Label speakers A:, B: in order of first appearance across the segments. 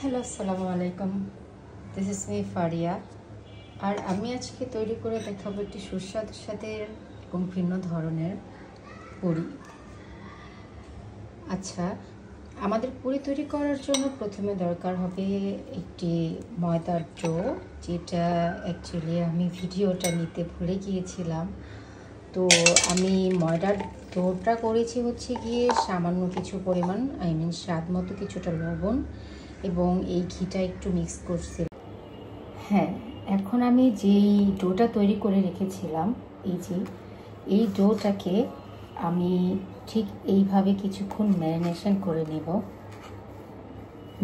A: Hello, আসসালামু আলাইকুম। This is me Faria. আর আমি আজকে তৈরি করে দেখাবো একটি সুস্বাদু স্বাদের এবং ভিন্ন ধরনের পুরি। আচ্ছা, আমাদের পুরি তৈরি করার জন্য প্রথমে দরকার হবে একটি ময়দার ডো, যেটা অ্যাকচুয়ালি আমি ভিডিওটা নিতে ভুলে গিয়েছিলাম। তো আমি ময়দার ডোটা করেছি হচ্ছে গিয়ে সামান্য কিছু পরিমাণ, স্বাদ মতো কিছুটা লবণ এবং এই ঘিটা একটু মিক্স করছি। হ্যাঁ, এখন আমি যেই ডোটা তৈরি করে রেখেছিলাম, এই ডোটাকে আমি ঠিক এইভাবে কিছুক্ষণ ম্যারিনেশন করে নেব।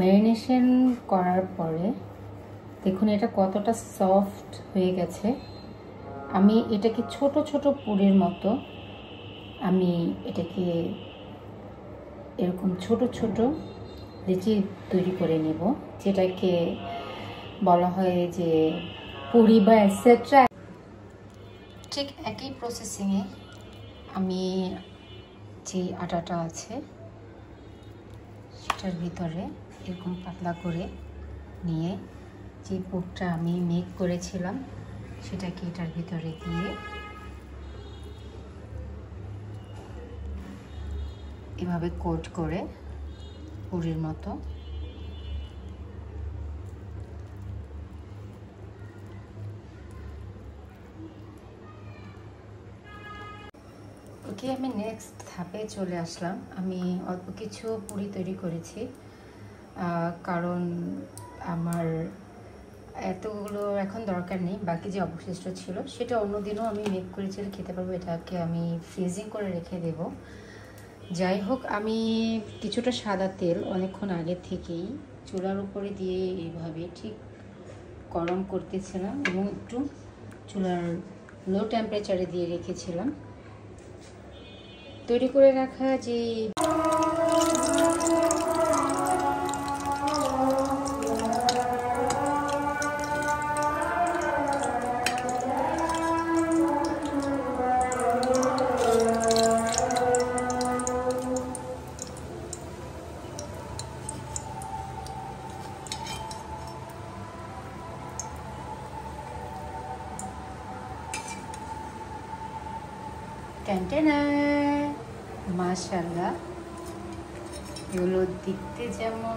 A: ম্যারিনেশন করার পরে দেখুন এটা কতটা সফট হয়ে গেছে। আমি এটাকে ছোট ছোট পুরের মতো আমি এটাকে এরকম ছোট ছোট লেচি তৈরি করে নেব, যেটাকে বলা হয় যে পুরি বা এটসেট্রা। ঠিক একই প্রসেসিংয়ে আমি যে আটাটা আছে সেটার ভিতরে এরকম পাতলা করে নিয়ে যে পুরটা আমি মেক করেছিলাম সেটাকে এটার ভিতরে দিয়ে এভাবে কোট করে পুরির মতো ওকে। আমি নেক্সট ধাপে চলে আসলাম। আমি অল্প কিছু পুরি তৈরি করেছি, কারণ আমার এতগুলো এখন দরকার নেই। বাকি যে অবশিষ্ট ছিল সেটা অন্যদিনও আমি মেক করেছি, খেতে পারবো। এটাকে আমি ফ্রিজিং করে রেখে দেব। যাই হোক, আমি কিছুটা সাদা তেল অনেকক্ষণ আগে থেকেই চুলার উপরে দিয়ে এইভাবে ঠিক গরম করতেছিলাম এবং একটু চুলার লো টেম্পারেচারে দিয়ে রেখেছিলাম। তৈরি করে রাখা যে মাশাআল্লাহ, এগুলো দেখতে যেমন